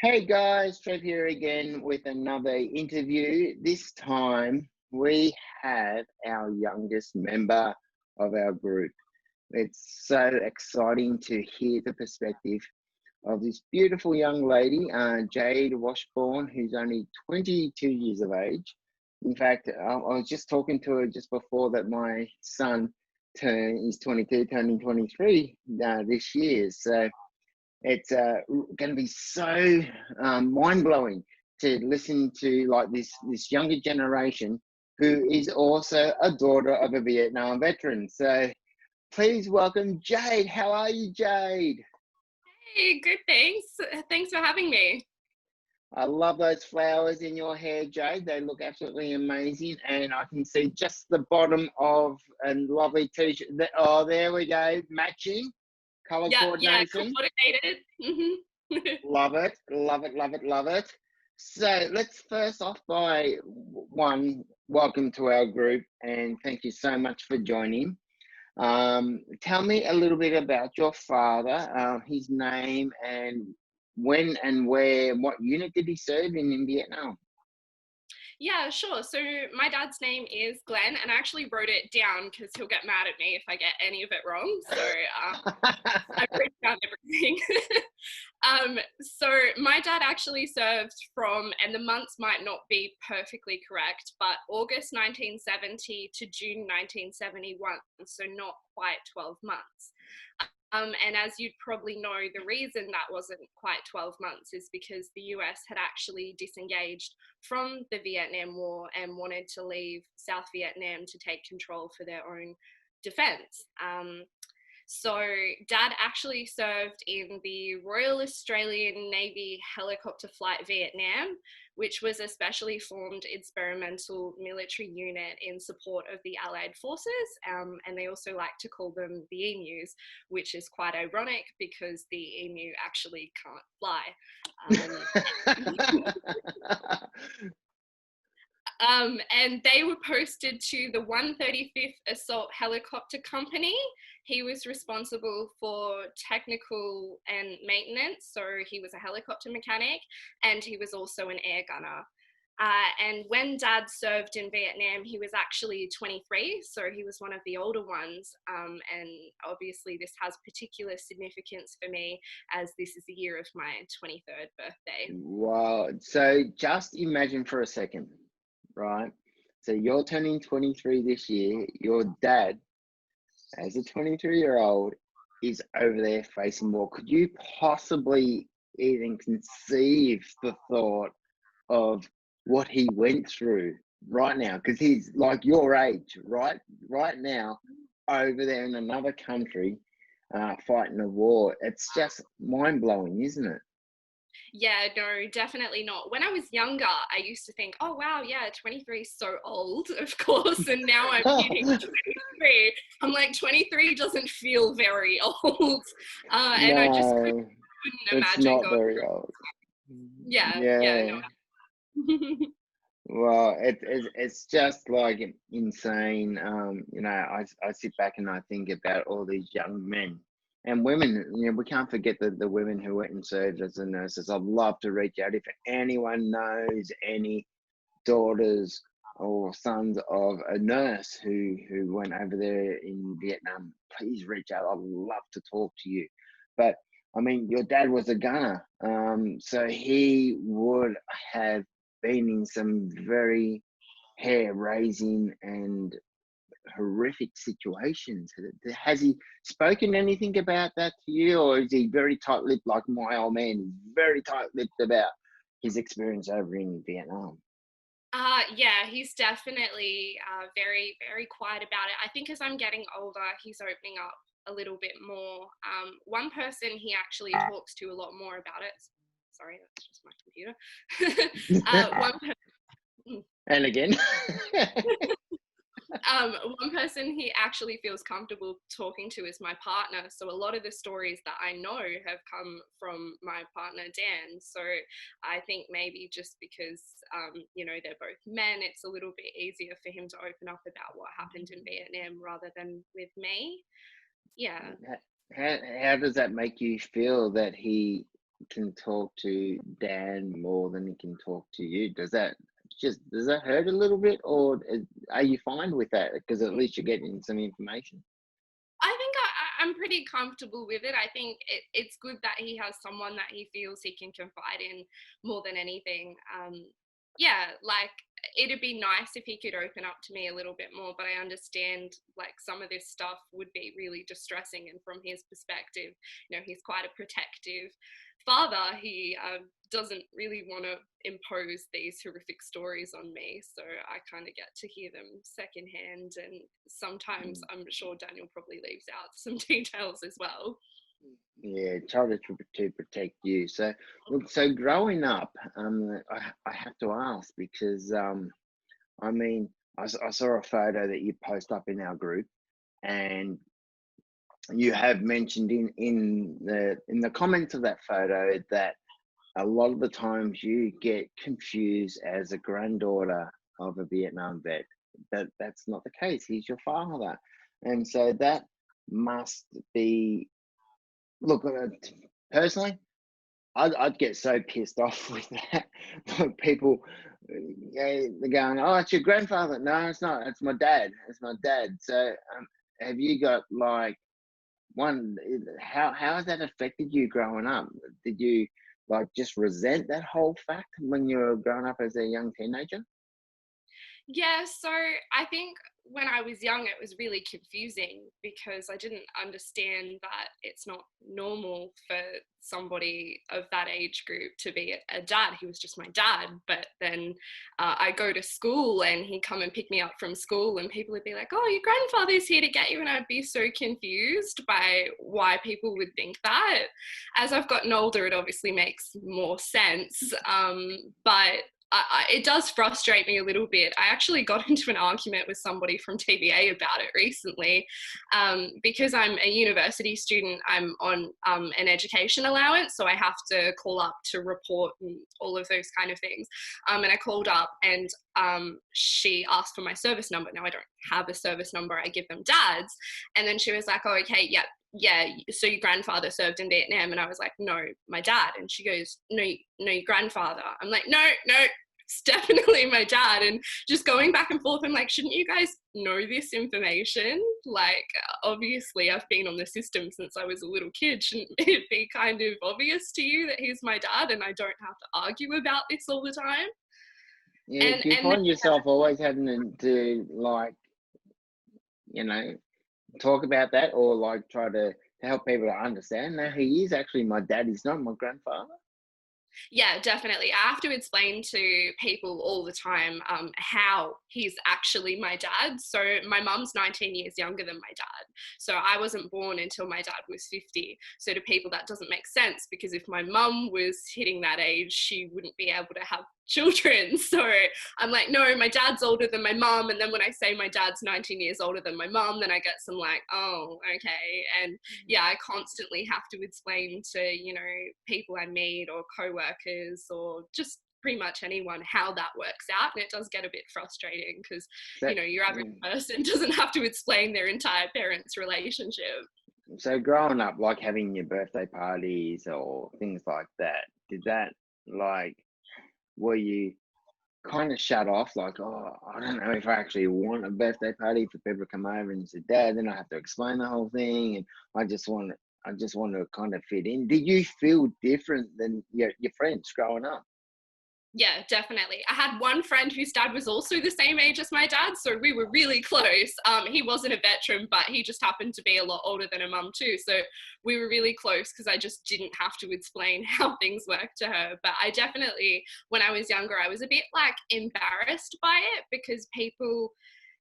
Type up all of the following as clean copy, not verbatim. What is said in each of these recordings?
Hey guys, Trev here again with another interview. This time we have our youngest member of our group. It's so exciting to hear the perspective of this beautiful young lady, Jade Washbourne, who's only 22 years of age. In fact, I was just talking to her just before that my son is 22, turning 23 this year. So it's going to be so mind blowing to listen to like this younger generation who is also a daughter of a Vietnam veteran. So please welcome Jade. How are you, Jade? Hey, good, thanks. Thanks for having me. I love those flowers in your hair, Jade. They look absolutely amazing, and I can see just the bottom of a lovely t-shirt. Oh, there we go, matching color Yeah, coordination. coordinated. Love it, love it, love it, love it. So let's first off by one, welcome to our group and thank you so much for joining. Tell me a little bit about your father, his name, and when and where, what unit did he serve in Vietnam? Yeah, sure. So my dad's name is Glenn, and I actually wrote it down because he'll get mad at me if I get any of it wrong. So I wrote down everything. So my dad actually served from, and the months might not be perfectly correct, but August 1970 to June 1971, so not quite 12 months. And as you'd probably know, the reason that wasn't quite 12 months is because the US had actually disengaged from the Vietnam War and wanted to leave South Vietnam to take control for their own defense. So, Dad actually served in the Royal Australian Navy Helicopter Flight Vietnam, which was a specially formed experimental military unit in support of the Allied forces. And they also like to call them the emus, which is quite ironic because the emu actually can't fly. And they were posted to the 135th Assault Helicopter Company. He was responsible for technical and maintenance, so he was a helicopter mechanic, and he was also an air gunner. And when Dad served in Vietnam, he was actually 23, so he was one of the older ones. And obviously, this has particular significance for me as this is the year of my 23rd birthday. Wow. So just imagine for a second, right? So you're turning 23 this year. Your dad, as a 23-year-old, is over there facing war. Could you possibly even conceive the thought of what he went through right now? Because he's like your age, right? Right now, over there in another country, fighting a war. It's just mind blowing, isn't it? Yeah, no, definitely not. When I was younger, I used to think, oh, wow, yeah, 23 is so old, of course. And now I'm hitting 23. I'm like, 23 doesn't feel very old. And I just No, couldn't it's imagine not going very through. old. Yeah, Yeah. no. Well, it's just like insane. I sit back and I think about all these young men and women. We can't forget the women who went and served as the nurses. I'd love to reach out if anyone knows any daughters or sons of a nurse who went over there in Vietnam. Please reach out. I'd love to talk to you. But I mean, your dad was a gunner, so he would have been in some very hair-raising and horrific situations. Has he spoken anything about that to you, or is he very tight-lipped like my old man? He's very tight-lipped about his experience over in Vietnam. Yeah, he's definitely very, very quiet about it. I think as I'm getting older, he's opening up a little bit more. One person he actually talks to a lot more about it. Sorry, that's just my computer. One person. And again. One person he actually feels comfortable talking to is my partner. So a lot of the stories that I know have come from my partner Dan. So I think maybe just because they're both men, it's a little bit easier for him to open up about what happened in Vietnam rather than with me. Yeah. How does that make you feel that he can talk to Dan more than he can talk to you? Does that hurt a little bit, or are you fine with that? Because at least you're getting some information. I think I'm pretty comfortable with it. I think it's good that he has someone that he feels he can confide in more than anything. Yeah, like it'd be nice if he could open up to me a little bit more, but I understand like some of this stuff would be really distressing. And from his perspective, he's quite a protective father. He doesn't really want to impose these horrific stories on me. So I kind of get to hear them secondhand. And sometimes I'm sure Daniel probably leaves out some details as well. Yeah, try to protect you. So, look, so growing up, I have to ask because, I mean, I saw a photo that you post up in our group, and you have mentioned in the comments of that photo that a lot of the times you get confused as a granddaughter of a Vietnam vet. That's not the case. He's your father, and so that must be. Look, personally, I'd get so pissed off with that. Like people, they're going, "Oh, it's your grandfather." No, it's not. It's my dad. It's my dad. So, have you got like one? How has that affected you growing up? Did you like just resent that whole fact when you were growing up as a young teenager? Yeah, so I think when I was young, it was really confusing because I didn't understand that it's not normal for somebody of that age group to be a dad. He was just my dad. But then I go to school and he'd come and pick me up from school, and people would be like, "Oh, your grandfather's here to get you." And I'd be so confused by why people would think that. As I've gotten older, it obviously makes more sense. But it does frustrate me a little bit. I actually got into an argument with somebody from TVA about it recently because I'm a university student. I'm on an education allowance, so I have to call up to report and all of those kind of things. And I called up and she asked for my service number. Now, I don't have a service number. I give them dad's. And then she was like, "Oh, okay, yeah, so your grandfather served in Vietnam?" And I was like, "No, my dad." And she goes, "No, no, your grandfather." I'm like, "No, no, it's definitely my dad." And just going back and forth, I'm like, shouldn't you guys know this information? Like, obviously I've been on the system since I was a little kid. Shouldn't it be kind of obvious to you that he's my dad and I don't have to argue about this all the time? Yeah, And do you and find yourself always having to like, you know, talk about that, or like try to help people to understand? No, he is actually my dad. He's not my grandfather. Yeah, definitely. I have to explain to people all the time how he's actually my dad. So my mum's 19 years younger than my dad. So I wasn't born until my dad was 50. So to people that doesn't make sense, because if my mum was hitting that age, she wouldn't be able to have children. So I'm like, no, my dad's older than my mum. And then when I say my dad's 19 years older than my mum, then I get some like, oh, okay. And yeah, I constantly have to explain to, people I meet or co-workers or just pretty much anyone how that works out. And it does get a bit frustrating because, So, your average person doesn't have to explain their entire parents' relationship. so growing up, like having your birthday parties or things like that, did that like were you kind of shut off? Like, oh, I don't know if I actually want a birthday party for people to come over and say, "Dad," then I have to explain the whole thing, and I just want to kind of fit in. Did you feel different than your friends growing up? Yeah, definitely. I had one friend whose dad was also the same age as my dad, so we were really close. He wasn't a veteran, but he just happened to be a lot older than a mum too. So we were really close because I just didn't have to explain how things worked to her. But I definitely, when I was younger, I was a bit like embarrassed by it because people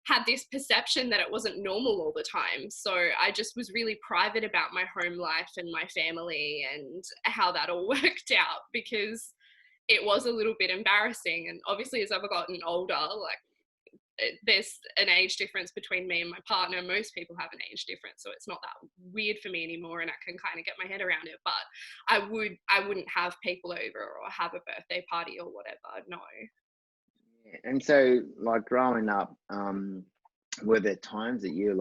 had this perception that it wasn't normal all the time. So I just was really private about my home life and my family and how that all worked out because it was a little bit embarrassing. And obviously, as I've gotten older, like there's an age difference between me and my partner. Most people have an age difference, so it's not that weird for me anymore, and I can kind of get my head around it. But I wouldn't have people over or have a birthday party or whatever. No. And so, like growing up, were there times that you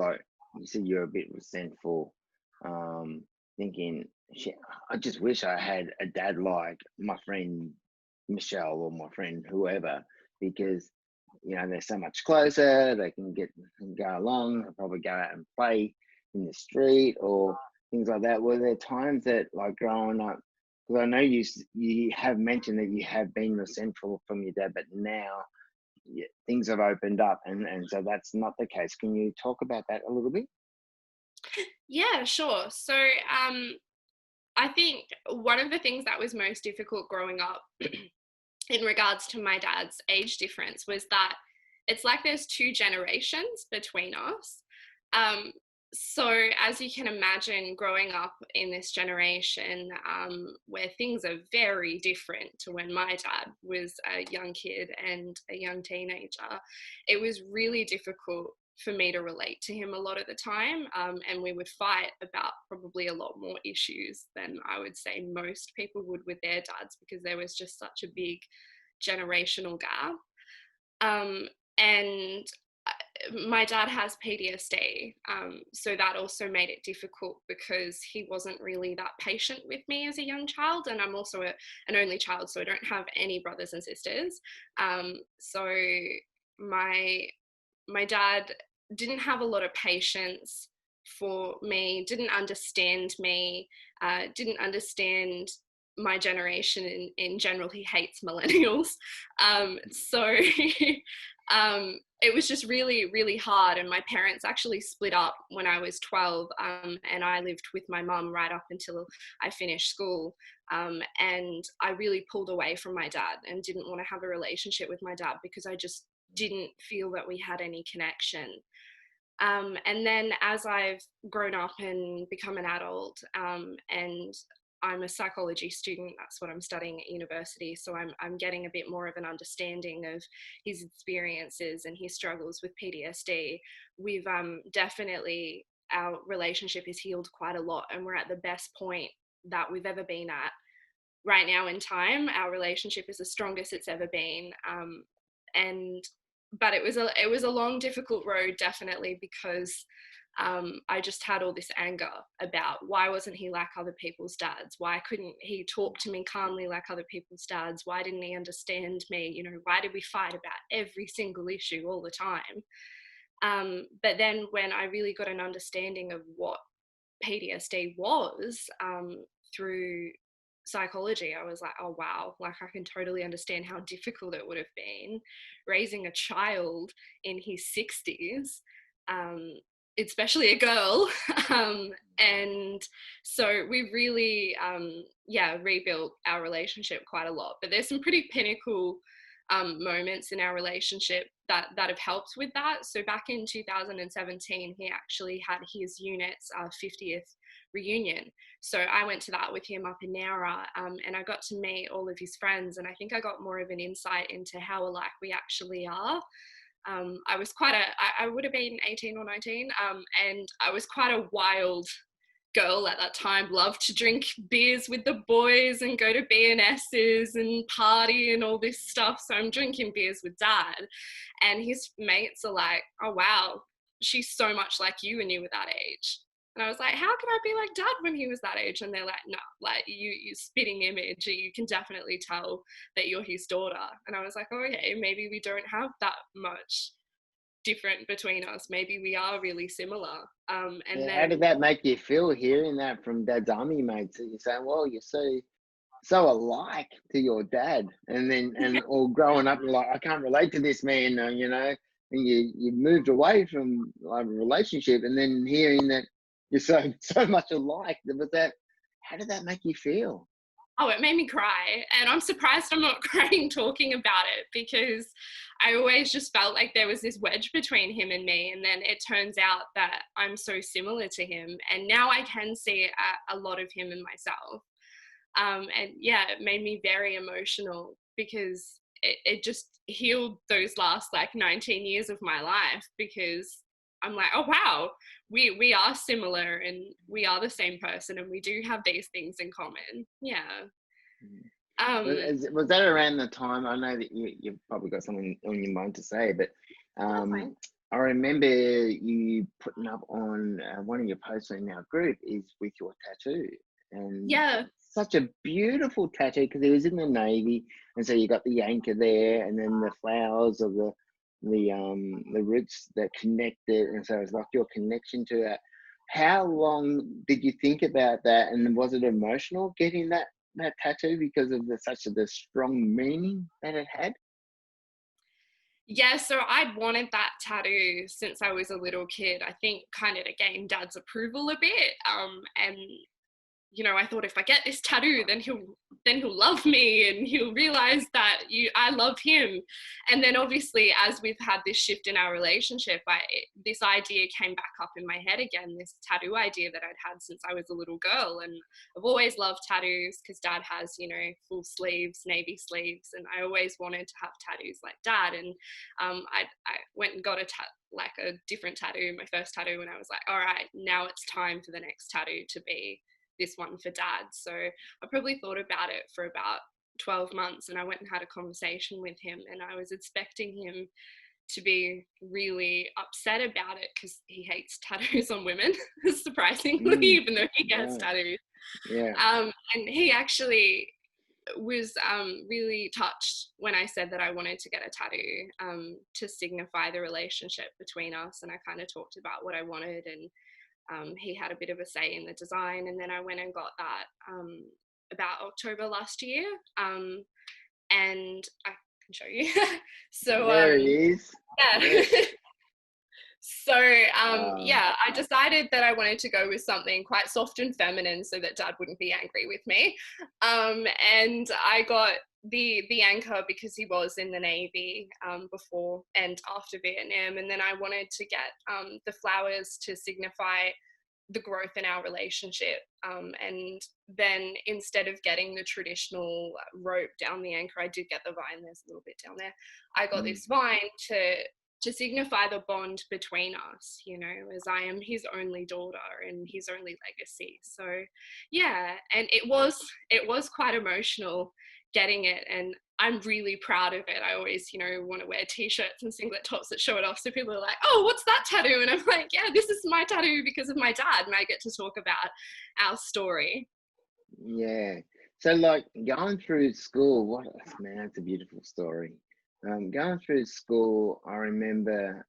said you're a bit resentful? thinking, shit, I just wish I had a dad like my friend Michelle or my friend whoever, because they're so much closer. They can go along, they'll probably go out and play in the street or things like that. Were there times that, like, growing up, because I know you have mentioned that you have been resentful from your dad, but now things have opened up, and so that's not the case. Can you talk about that a little bit? Yeah, sure. So I think one of the things that was most difficult growing up in regards to my dad's age difference was that it's like there's two generations between us. Um, so, as you can imagine, growing up in this generation where things are very different to when my dad was a young kid and a young teenager, it was really difficult for me to relate to him a lot of the time. And we would fight about probably a lot more issues than I would say most people would with their dads, because there was just such a big generational gap. And my dad has PTSD, so that also made it difficult because he wasn't really that patient with me as a young child, and I'm also an only child, so I don't have any brothers and sisters. So my dad didn't have a lot of patience for me, didn't understand me, didn't understand my generation in general. He hates millennials. So it was just really, really hard. And my parents actually split up when I was 12, and I lived with my mum right up until I finished school. And I really pulled away from my dad and didn't want to have a relationship with my dad because I just didn't feel that we had any connection. And then as I've grown up and become an adult, and I'm a psychology student, that's what I'm studying at university, so I'm getting a bit more of an understanding of his experiences and his struggles with PTSD. We've definitely, our relationship is healed quite a lot, and we're at the best point that we've ever been at right now in time. Our relationship is the strongest it's ever been. And but it was a long, difficult road, definitely, because I just had all this anger about why wasn't he like other people's dads? Why couldn't he talk to me calmly like other people's dads? Why didn't he understand me? Why did we fight about every single issue all the time? But then when I really got an understanding of what PTSD was, through psychology, I was like, oh wow, like I can totally understand how difficult it would have been raising a child in his 60s, um, especially a girl. And so we really, rebuilt our relationship quite a lot. But there's some pretty pinnacle moments in our relationship that have helped with that. So back in 2017, he actually had his unit's 50th reunion. So I went to that with him up in Nowra, and I got to meet all of his friends, and I think I got more of an insight into how alike we actually are. I was I would have been 18 or 19, and I was quite a wild girl at that time, loved to drink beers with the boys and go to B&S's and party and all this stuff. So I'm drinking beers with dad, and his mates are like, oh wow, she's so much like you when you were that age. And I was like, how can I be like dad when he was that age? And they're like, no, like you spitting image, you can definitely tell that you're his daughter. And I was like, oh, okay, maybe we don't have that much different between us. Maybe we are really similar. And Yeah, how did then that make you feel hearing that from Dad's army mates? That you're saying, well, you're so alike to your dad, and then or growing up, you're like, I can't relate to this man, and you moved away from like a relationship, and then hearing that you're so much alike. Was that How did that make you feel? oh, it made me cry. And I'm surprised I'm not crying talking about it, because I always just felt like there was this wedge between him and me. And then it turns out that I'm so similar to him. And now I can see a lot of him in myself. And yeah, it made me very emotional, because it just healed those last like 19 years of my life, because I'm like, oh wow, we are similar and we are the same person and we do have these things in common. Yeah. Um, Was that around the time? I know that you've probably got something on your mind to say, but that's um, fine. I remember you putting up on one of your posts in our group is with your tattoo, and Yeah. such a beautiful tattoo because it was in the navy, and so you got the anchor there, and then the flowers of the roots that connect it, and so it's like your connection to that. How long did you think about that, and was it emotional getting that tattoo because of the strong meaning that it had? Yeah, so I'd wanted that tattoo since I was a little kid. I think kind of to gain dad's approval a bit. And I thought if I get this tattoo, then he'll love me and he'll realize that I love him. And then obviously, as we've had this shift in our relationship, this idea came back up in my head again, this tattoo idea that I'd had since I was a little girl. And I've always loved tattoos because dad has, full sleeves, navy sleeves, and I always wanted to have tattoos like dad. And I went and got like a different tattoo, my first tattoo, and I was like, all right, now it's time for the next tattoo to be this one for dad. So I probably thought about it for about 12 months, and I went and had a conversation with him, and I was expecting him to be really upset about it because he hates tattoos on women, surprisingly, Mm, even though he gets right. tattoos. Yeah. And he actually was really touched when I said that I wanted to get a tattoo to signify the relationship between us. And I kind of talked about what I wanted, and he had a bit of a say in the design. And then I went and got that about October last year. And I can show you. So There it is. yeah. Yeah. So Uh, yeah, I decided that I wanted to go with something quite soft and feminine so that dad wouldn't be angry with me. And I got the anchor because he was in the Navy before and after Vietnam. And then I wanted to get the flowers to signify the growth in our relationship. And then instead of getting the traditional rope down the anchor, I did get the vine. There's a little bit down there. I got mm, this vine to signify the bond between us, as I am his only daughter and his only legacy. So yeah, and it was quite emotional getting it, and I'm really proud of it. I always, want to wear t-shirts and singlet tops that show it off. So people are like, oh, what's that tattoo? And I'm like, yeah, this is my tattoo because of my dad. And I get to talk about our story. yeah. So like going through school, man, that's a beautiful story. Going through school, I remember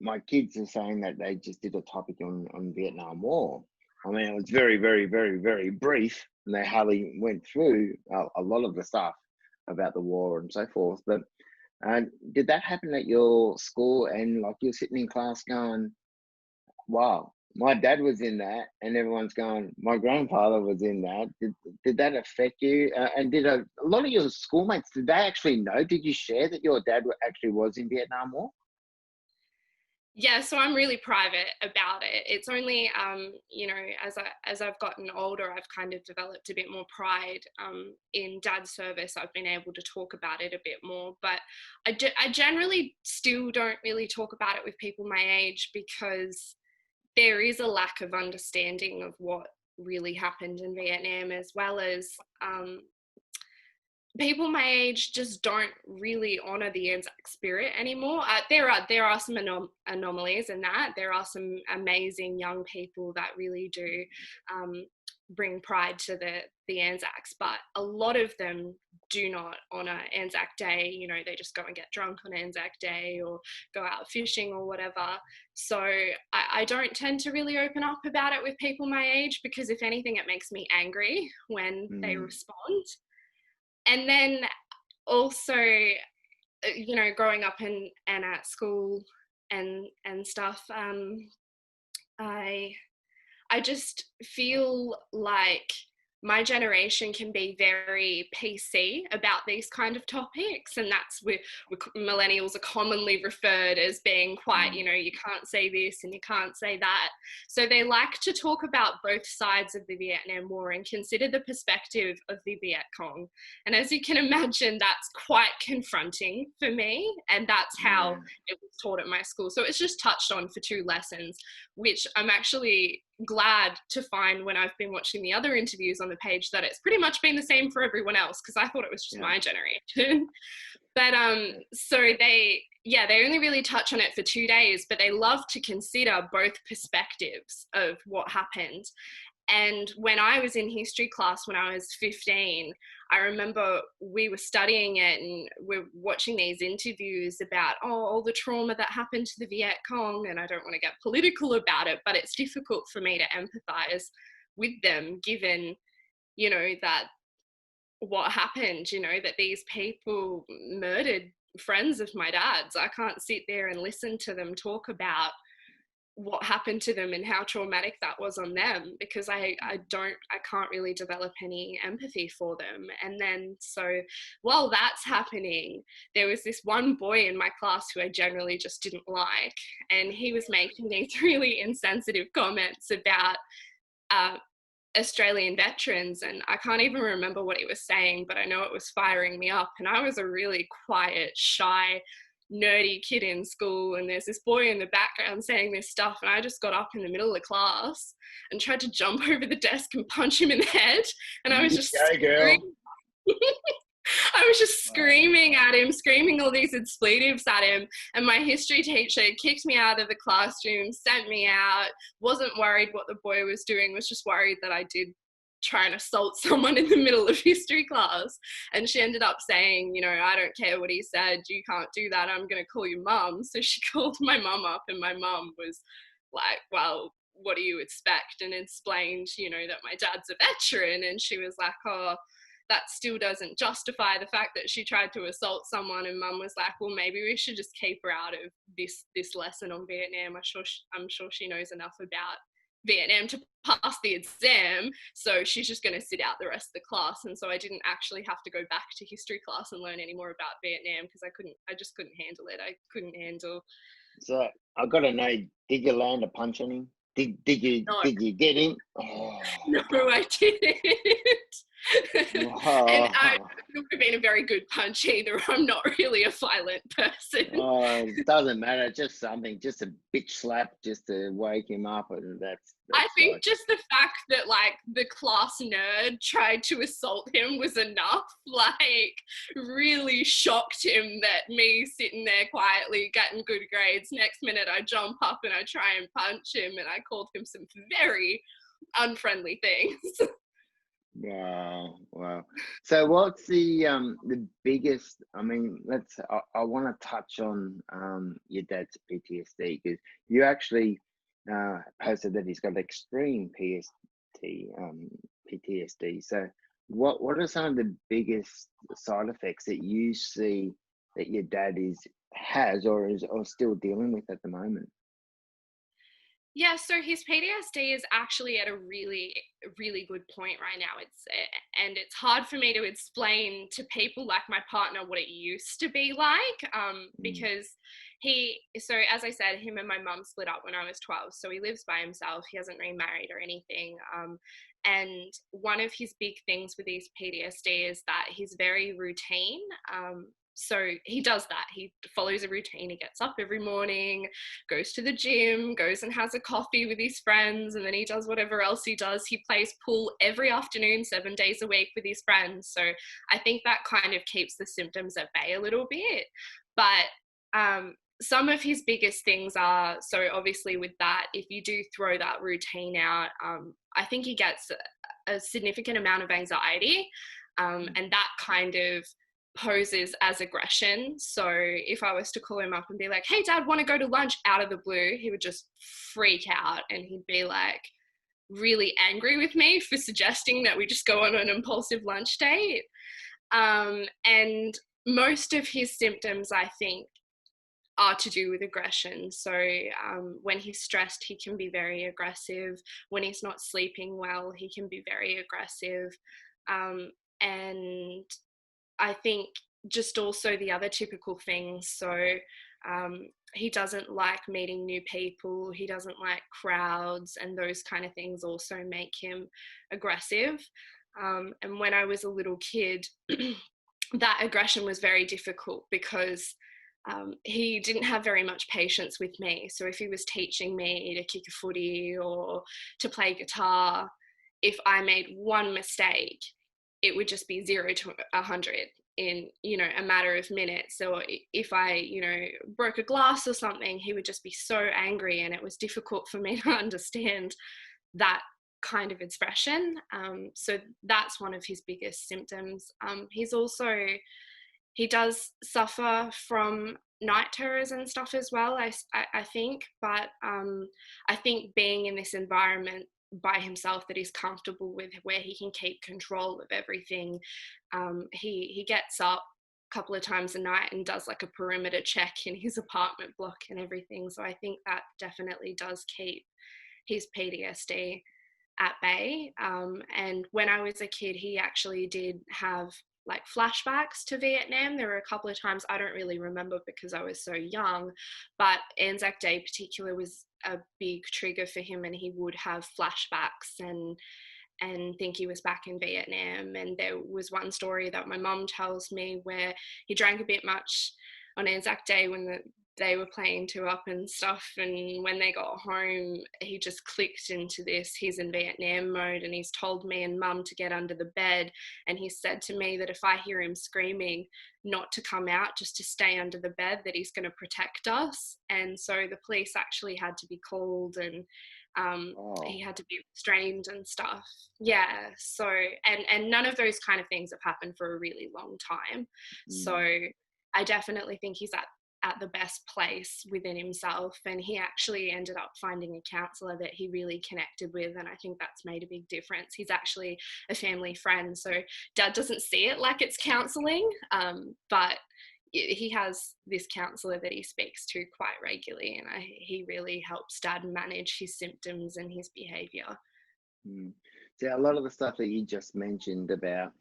my kids are saying that they just did a topic on Vietnam War. I mean, it was very, very, very, very brief, and they hardly went through a lot of the stuff about the war and so forth. But did that happen at your school? And like you're sitting in class going, wow, my dad was in that, and everyone's going, my grandfather was in that. Did that affect you? And did a lot of your schoolmates, did they actually know? Did you share that your dad actually was in Vietnam War? Yeah, so I'm really private about it. It's only, as I've gotten older, I've kind of developed a bit more pride in dad's service. I've been able to talk about it a bit more, but I generally still don't really talk about it with people my age because there is a lack of understanding of what really happened in Vietnam, as well as people my age just don't really honor the Anzac spirit anymore. There are some anomalies in that. There are some amazing young people that really do bring pride to the Anzacs, but a lot of them do not honor Anzac Day. They just go and get drunk on Anzac Day or go out fishing or whatever. So I don't tend to really open up about it with people my age because if anything, it makes me angry when they Mm, respond. And then also, growing up and at school and stuff, I I just feel like my generation can be very PC about these kind of topics, and that's where millennials are commonly referred as being quite, mm, you can't say this and you can't say that. So they like to talk about both sides of the Vietnam War and consider the perspective of the Viet Cong. And as you can imagine, that's quite confronting for me, and that's how yeah. it was taught at my school. So it's just touched on for 2 lessons, which I'm actually glad to find when I've been watching the other interviews on the page that it's pretty much been the same for everyone else because I thought it was just Yeah. my generation. But so they only really touch on it for 2 days, but they love to consider both perspectives of what happened. And when I was in history class when I was 15, I remember we were studying it and we're watching these interviews about, all the trauma that happened to the Viet Cong. And I don't want to get political about it, but it's difficult for me to empathize with them given, that what happened, that these people murdered friends of my dad's. I can't sit there and listen to them talk about what happened to them and how traumatic that was on them, because I can't really develop any empathy for them. And then so while that's happening, there was this one boy in my class who I generally just didn't like, and he was making these really insensitive comments about Australian veterans, and I can't even remember what he was saying, but I know it was firing me up. And I was a really quiet, shy, nerdy kid in school, and there's this boy in the background saying this stuff, and I just got up in the middle of class and tried to jump over the desk and punch him in the head, and I was just I was just screaming at him, screaming all these expletives at him, and my history teacher kicked me out of the classroom, sent me out, wasn't worried what the boy was doing, was just worried that I did try and assault someone in the middle of history class. And she ended up saying, I don't care what he said, you can't do that, I'm going to call your mum. So she called my mum up, and my mum was like, well, what do you expect? And explained, that my dad's a veteran. And she was like, oh, that still doesn't justify the fact that she tried to assault someone. And mum was like, well, maybe we should just keep her out of this lesson on Vietnam. I'm sure she knows enough about Vietnam to pass the exam, so she's just going to sit out the rest of the class. And so I didn't actually have to go back to history class and learn any more about Vietnam, because I just couldn't handle it. I couldn't handle. So I got to know, did you land a punch on him? Did you get him? Oh. No, I didn't. And I would have been a very good punch either. I'm not really a violent person. Oh, it doesn't matter. Just something, just a bitch slap, just to wake him up, and that's I think just the fact that the class nerd tried to assault him was enough. Really shocked him that me sitting there quietly getting good grades, next minute I jump up and I try and punch him, and I called him some very unfriendly things. Wow. So what's the biggest? I mean, I want to touch on your dad's PTSD, because you actually posted that he's got extreme PTSD. So what are some of the biggest side effects that you see that your dad has or still dealing with at the moment? Yeah, so his PTSD is actually at a really, really good point right now. It's hard for me to explain to people like my partner what it used to be like, because so as I said, him and my mum split up when I was 12. So he lives by himself. He hasn't remarried or anything. And one of his big things with his PTSD is that he's very routine. So he does that. He follows a routine. He gets up every morning, goes to the gym, goes and has a coffee with his friends, and then he does whatever else he does. He plays pool every afternoon, 7 days a week with his friends. So I think that kind of keeps the symptoms at bay a little bit. But some of his biggest things are, so obviously with that, if you do throw that routine out, I think he gets a significant amount of anxiety, and that kind of poses as aggression. So if I was to call him up and be like, hey dad, want to go to lunch, out of the blue, he would just freak out, and he'd be really angry with me for suggesting that we just go on an impulsive lunch date. And most of his symptoms, I think, are to do with aggression. So when he's stressed, he can be very aggressive. When he's not sleeping well, he can be very aggressive. And I think just also the other typical things. So he doesn't like meeting new people. He doesn't like crowds, and those kind of things also make him aggressive. And when I was a little kid, that aggression was very difficult because he didn't have very much patience with me. So if he was teaching me to kick a footy or to play guitar, if I made one mistake, it would just be 0 to 100. in, you know, a matter of minutes. So if I, you know, broke a glass or something, he would just be so angry, and it was difficult for me to understand that kind of expression. So that's one of his biggest symptoms. He does suffer from night terrors and stuff as well, I think. But I think being in this environment by himself that he's comfortable with, where he can keep control of everything, he gets up a couple of times a night and does like a perimeter check in his apartment block and everything. So I think that definitely does keep his PTSD at bay. And when I was a kid, he actually did have like flashbacks to Vietnam. There were a couple of times, I don't really remember because I was so young, but Anzac Day in particular was a big trigger for him, and he would have flashbacks and think he was back in Vietnam. And there was one story that my mum tells me where he drank a bit much on Anzac Day when they were playing two up and stuff, and when they got home he just clicked into this he's in Vietnam mode, and he's told me and mum to get under the bed, and he said to me that if I hear him screaming not to come out, just to stay under the bed, that he's going to protect us. And so the police actually had to be called, and he had to be restrained and stuff. Yeah. So and none of those kind of things have happened for a really long time. So I definitely think he's at the best place within himself, and he actually ended up finding a counsellor that he really connected with, and I think that's made a big difference. He's actually a family friend, so Dad doesn't see it like it's counselling, but he has this counsellor that he speaks to quite regularly, and he really helps Dad manage his symptoms and his behaviour. So a lot of the stuff that you just mentioned about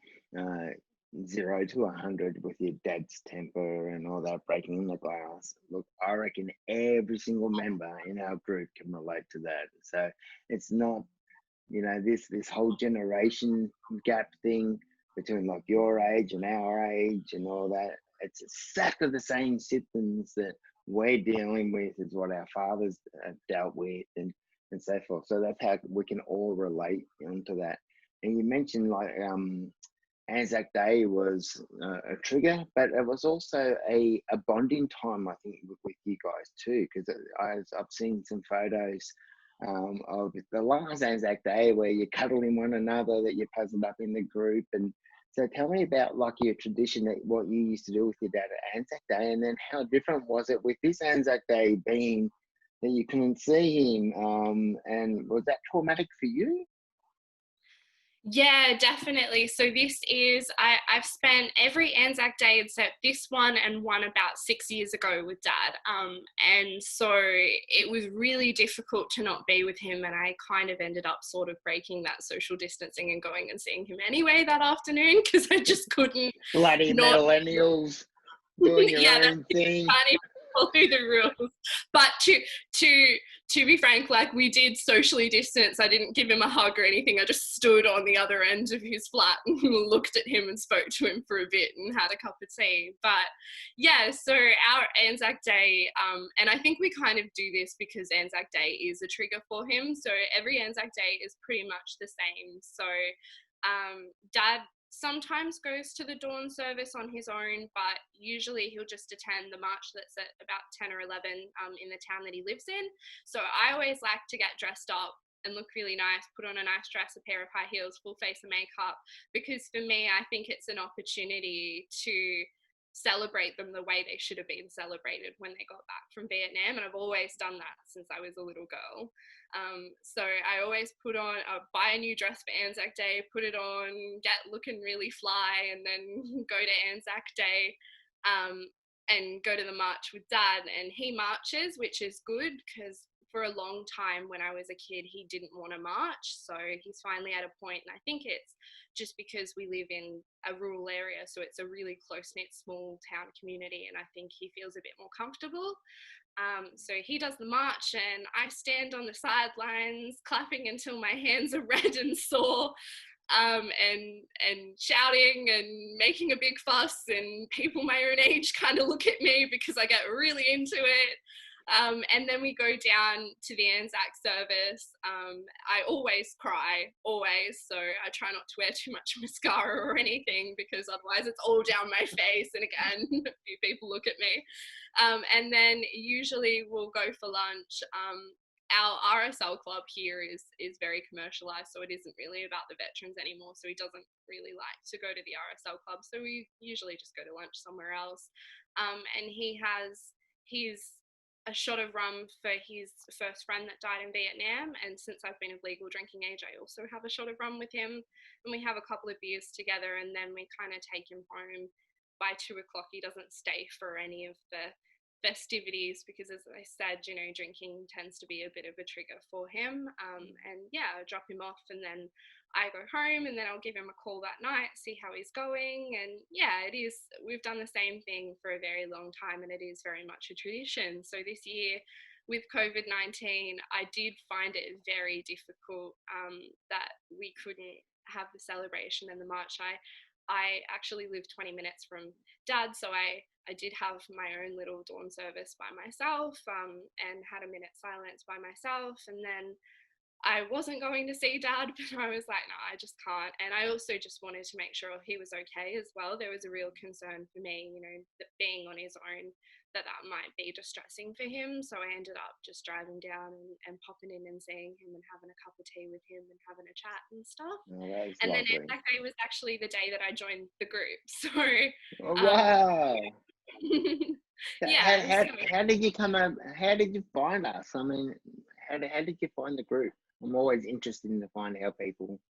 0 to 100 with your dad's temper and all that, breaking in the glass. Look, I reckon every single member in our group can relate to that. So it's not, you know, this whole generation gap thing between like your age and our age and all that. It's exactly the same symptoms that we're dealing with is what our fathers have dealt with and so forth. So that's how we can all relate onto that. And you mentioned like Anzac Day was a trigger, but it was also a bonding time, I think, with you guys too, because I've seen some photos of the last Anzac Day where you're cuddling one another, that you puzzled up in the group. And so tell me about like your tradition, that what you used to do with your dad at Anzac Day, and then how different was it with this Anzac Day being that you couldn't see him, and was that traumatic for you? Yeah, definitely. So this is, I've spent every Anzac Day except this one and one about 6 years ago with Dad. And so it was really difficult to not be with him, and I kind of ended up sort of breaking that social distancing and going and seeing him anyway that afternoon, because I just couldn't Bloody not. millennials doing your Yeah, own thing. can't even follow the rules. But to be frank, like, we did socially distance. I didn't give him a hug or anything. I just stood on the other end of his flat and looked at him and spoke to him for a bit and had a cup of tea. But yeah, so our Anzac Day, and I think we kind of do this because Anzac Day is a trigger for him. So every Anzac Day is pretty much the same. So Dad sometimes goes to the dawn service on his own, but usually he'll just attend the march that's at about 10 or 11 in the town that he lives in. So I always like to get dressed up and look really nice, put on a nice dress, a pair of high heels, full face of makeup, because for me, I think it's an opportunity to celebrate them the way they should have been celebrated when they got back from Vietnam. And I've always done that since I was a little girl. So I always buy a new dress for Anzac Day, put it on, get looking really fly, and then go to Anzac Day and go to the march with Dad. And he marches, which is good, because for a long time when I was a kid, he didn't want to march. So he's finally at a point, and I think it's just because we live in a rural area, so it's a really close-knit small town community, and I think he feels a bit more comfortable. So he does the march, and I stand on the sidelines clapping until my hands are red and sore, and shouting and making a big fuss, and people my own age kind of look at me because I get really into it. And then we go down to the Anzac service. I always cry, always. So I try not to wear too much mascara or anything because otherwise it's all down my face. And again, a few people look at me. And then usually we'll go for lunch. Our RSL club here is very commercialized, so it isn't really about the veterans anymore. So he doesn't really like to go to the RSL club. So we usually just go to lunch somewhere else. And he's a shot of rum for his first friend that died in Vietnam. And since I've been of legal drinking age, I also have a shot of rum with him. And we have a couple of beers together, and then we kind of take him home. By 2 o'clock, he doesn't stay for any of the festivities because, as I said, drinking tends to be a bit of a trigger for him. And yeah, I drop him off, and then I go home, and then I'll give him a call that night, see how he's going. And yeah, it is, we've done the same thing for a very long time, and it is very much a tradition. So this year with COVID-19, I did find it very difficult that we couldn't have the celebration and the march. I actually live 20 minutes from Dad, so I did have my own little dawn service by myself, and had a minute silence by myself. And then I wasn't going to see Dad, but I was like, no, I just can't. And I also just wanted to make sure he was okay as well. There was a real concern for me, that being on his own, that might be distressing for him. So I ended up just driving down and popping in and seeing him and having a cup of tea with him and having a chat and stuff. Oh, that is And then lovely. that day was actually the day that I joined the group. So Oh, wow. yeah. How did you come up? How did you find us? I mean, how did you find the group? I'm always interested in to find how people.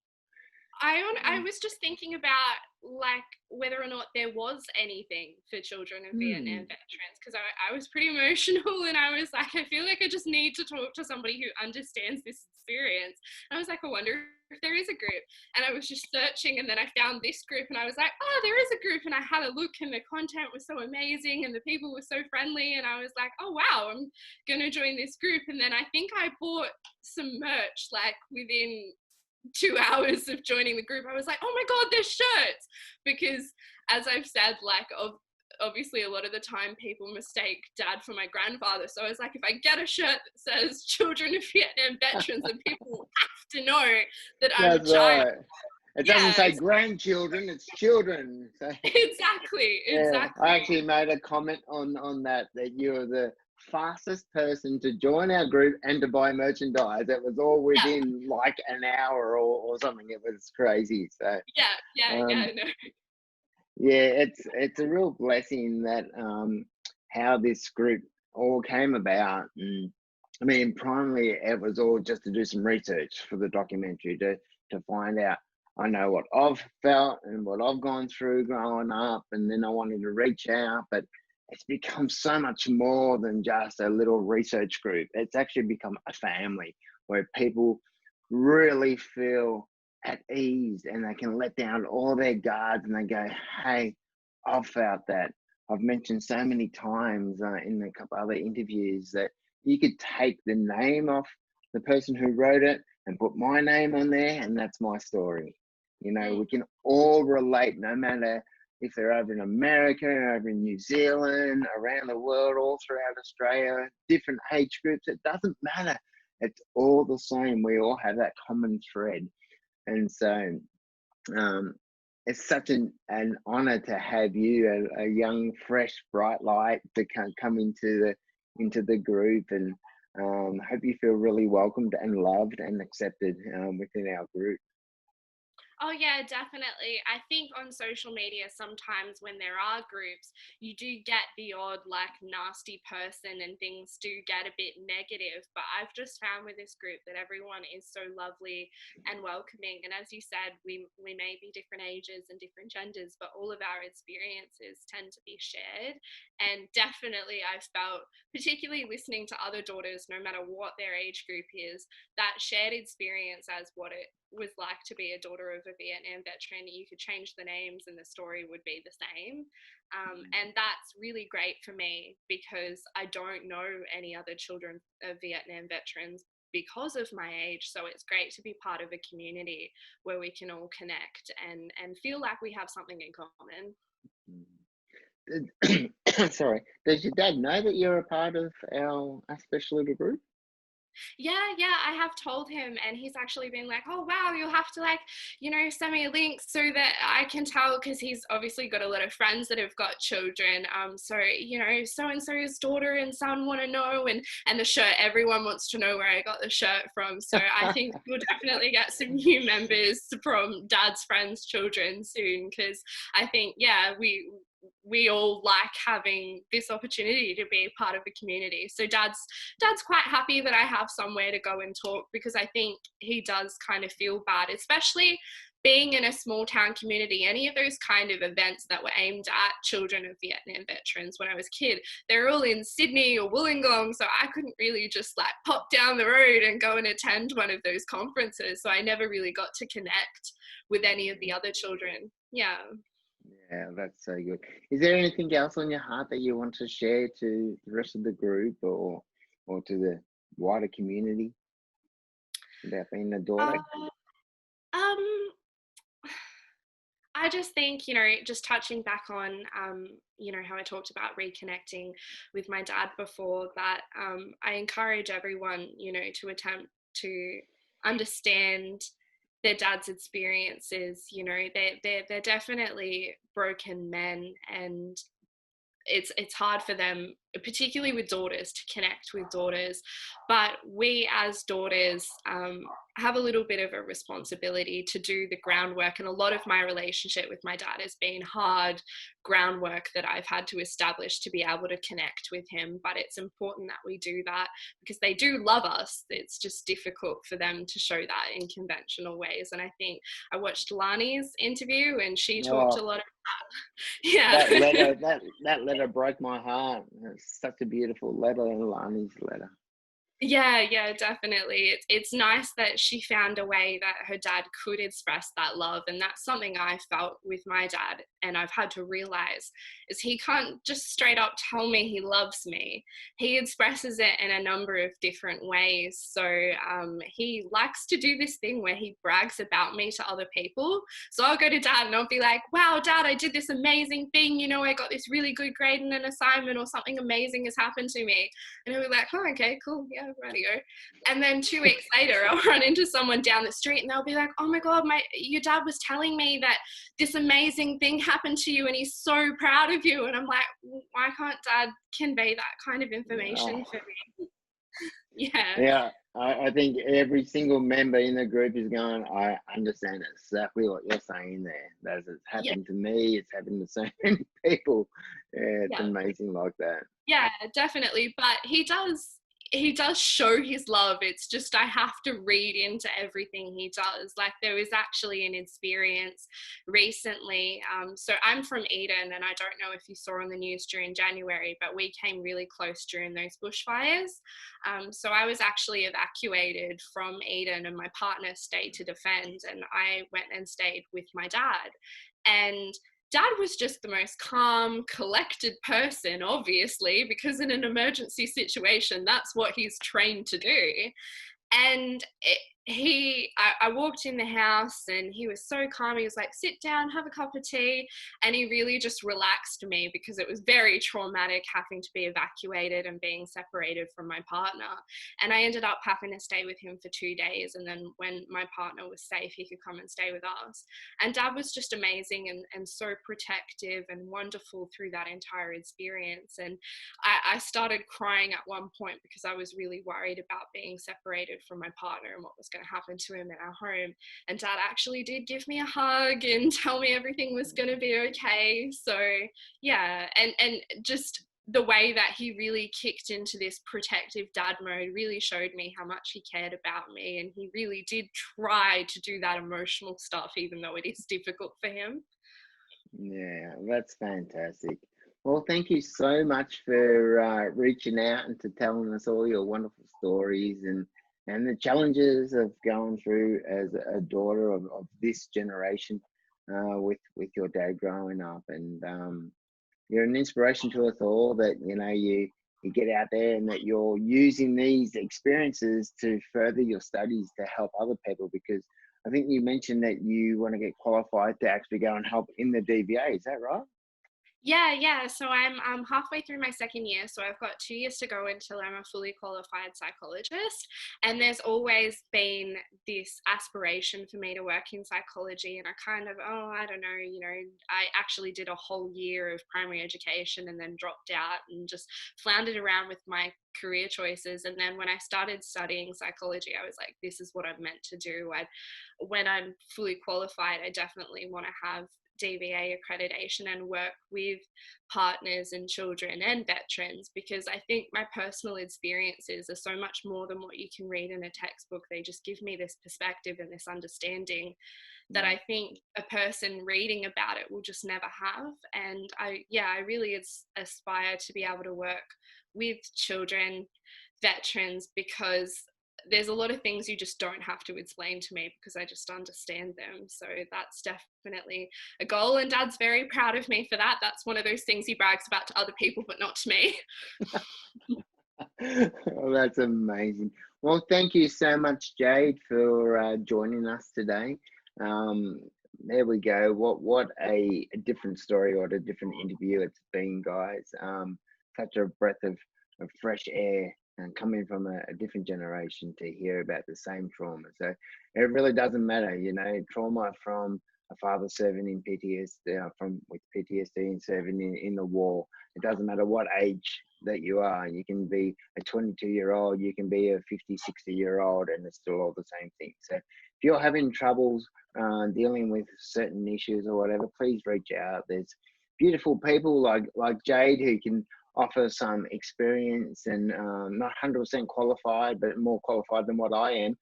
I was just thinking about like whether or not there was anything for children of Vietnam veterans, because I was pretty emotional, and I was like, I feel like I just need to talk to somebody who understands this experience. And I was like, I wonder if there is a group. And I was just searching, and then I found this group, and I was like, oh, there is a group. And I had a look, and the content was so amazing, and the people were so friendly, and I was like, oh wow, I'm gonna join this group. And then I think I bought some merch like within 2 hours of joining the group. I was like, oh my god, there's shirts. Because as I've said, like obviously a lot of the time people mistake Dad for my grandfather. So I was like, if I get a shirt that says children of Vietnam veterans, then people have to know that I'm a child. Right. It Yeah, doesn't say grandchildren, it's children. So, exactly. I actually made a comment on that you're the fastest person to join our group and to buy merchandise. It was all within like an hour or something. It was crazy. So no. yeah, it's a real blessing that how this group all came about. And I mean, primarily it was all just to do some research for the documentary to find out. I know what I've felt and what I've gone through growing up, and then I wanted to reach out, but it's become so much more than just a little research group. It's actually become a family where people really feel at ease and they can let down all their guards and they go, hey, I've felt that. I've mentioned so many times in a couple other interviews that you could take the name off the person who wrote it and put my name on there, and that's my story. We can all relate, no matter if they're over in America, over in New Zealand, around the world, all throughout Australia, different age groups. It doesn't matter. It's all the same. We all have that common thread. And so it's such an honor to have you, a young, fresh, bright light, to come into the group, and hope you feel really welcomed and loved and accepted within our group. Oh yeah, definitely. I think on social media sometimes when there are groups, you do get the odd like nasty person and things do get a bit negative. But I've just found with this group that everyone is so lovely and welcoming. And as you said, we may be different ages and different genders, but all of our experiences tend to be shared. And definitely I've felt, particularly listening to other daughters, no matter what their age group is, that shared experience as what it was like to be a daughter of a Vietnam veteran. You could change the names and the story would be the same. And that's really great for me because I don't know any other children of Vietnam veterans because of my age. So it's great to be part of a community where we can all connect and feel like we have something in common. Sorry. Does your dad know that you're a part of our special little group? Yeah, I have told him, and he's actually been like, "Oh wow, you'll have to like, send me a link so that I can tell," because he's obviously got a lot of friends that have got children. So so and so's daughter and son want to know, and the shirt. Everyone wants to know where I got the shirt from. So I think we'll definitely get some new members from Dad's friends' children soon, because I think we all like having this opportunity to be part of the community. So dad's quite happy that I have somewhere to go and talk, because I think he does kind of feel bad, especially being in a small town community. Any of those kind of events that were aimed at children of Vietnam veterans when I was a kid, they're all in Sydney or Wollongong, so I couldn't really just like pop down the road and go and attend one of those conferences. So I never really got to connect with any of the other children. Yeah. Yeah, that's so good. Is there anything else on your heart that you want to share to the rest of the group, or to the wider community about being a daughter? Uh, um, I just think, just touching back on, how I talked about reconnecting with my dad before, that I encourage everyone, to attempt to understand their dad's experiences. They're definitely broken men, and it's hard for them, particularly with daughters, to connect with daughters. But we as daughters have a little bit of a responsibility to do the groundwork, and a lot of my relationship with my dad has been hard groundwork that I've had to establish to be able to connect with him. But it's important that we do that, because they do love us. It's just difficult for them to show that in conventional ways. And I think I watched Lani's interview, and she talked a Oh, lot of yeah. that letter broke my heart. It's such a beautiful letter, Lani's letter. Yeah, definitely. It's nice that she found a way that her dad could express that love, and that's something I felt with my dad, and I've had to realize is he can't just straight up tell me he loves me. He expresses it in a number of different ways. So he likes to do this thing where he brags about me to other people. So I'll go to dad and I'll be like, "Wow, dad, I did this amazing thing. I got this really good grade in an assignment, or something amazing has happened to me." And he'll be like, "Oh, okay, cool, yeah, rightio." And then 2 weeks later, I'll run into someone down the street, and they'll be like, "Oh my God, your dad was telling me that this amazing thing happened to you, and he's so proud of you." And I'm like, "Why can't dad convey that kind of information Oh, for me?" Yeah, yeah. I think every single member in the group is going, I understand exactly what you're saying there. That's it's yeah, happened to me. It's happened to so many people. Yeah, it's yeah. amazing like that. Yeah, definitely. But he does show his love. It's just I have to read into everything he does. Like, there was actually an experience recently. So I'm from Eden, and I don't know if you saw on the news during January, but we came really close during those bushfires. So I was actually evacuated from Eden, and my partner stayed to defend, and I went and stayed with my dad. And dad was just the most calm, collected person, obviously, because in an emergency situation, that's what he's trained to do. And I walked in the house, and he was so calm. He was like, "Sit down, have a cup of tea." And he really just relaxed me, because it was very traumatic having to be evacuated and being separated from my partner. And I ended up having to stay with him for 2 days. And then when my partner was safe, he could come and stay with us. And dad was just amazing, and so protective and wonderful through that entire experience. And I started crying at one point, because I was really worried about being separated from my partner and what was going to happen to him in our home. And dad actually did give me a hug and tell me everything was going to be okay. So yeah, and just the way that he really kicked into this protective dad mode really showed me how much he cared about me, and he really did try to do that emotional stuff, even though it is difficult for him. Yeah, that's fantastic. Well, thank you so much for reaching out and to telling us all your wonderful stories and the challenges of going through as a daughter of this generation with your dad growing up. And you're an inspiration to us all that you get out there and that you're using these experiences to further your studies to help other people, because I think you mentioned that you want to get qualified to actually go and help in the DVA. Is that right? Yeah. So I'm halfway through my second year, so I've got 2 years to go until I'm a fully qualified psychologist. And there's always been this aspiration for me to work in psychology. And I kind of, oh, I don't know, I actually did a whole year of primary education and then dropped out and just floundered around with my career choices. And then when I started studying psychology, I was like, this is what I'm meant to do. When I'm fully qualified, I definitely want to have DVA accreditation and work with partners and children and veterans, because I think my personal experiences are so much more than what you can read in a textbook. They just give me this perspective and this understanding that Mm. I think a person reading about it will just never have. And I really aspire to be able to work with children, veterans, because there's a lot of things you just don't have to explain to me because I just understand them. So that's definitely a goal, and Dad's very proud of me for that. That's one of those things he brags about to other people, but not to me. Oh, that's amazing. Well, thank you so much, Jade, for joining us today. Um, there we go. What a different story, or a different interview it's been, guys. Such a breath of fresh air, and coming from a different generation to hear about the same trauma. So it really doesn't matter, trauma from a father serving in PTSD, from with PTSD and serving in the war. It doesn't matter what age that you are. You can be a 22-year-old, you can be a 50, 60-year-old, and it's still all the same thing. So if you're having troubles dealing with certain issues or whatever, please reach out. There's beautiful people like Jade who can offer some experience, and not 100% qualified, but more qualified than what I am,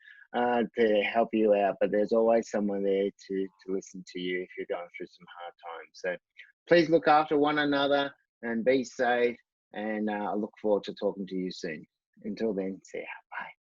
to help you out. But there's always someone there to listen to you if you're going through some hard times. So please look after one another and be safe. And I look forward to talking to you soon. Until then, see ya. Bye.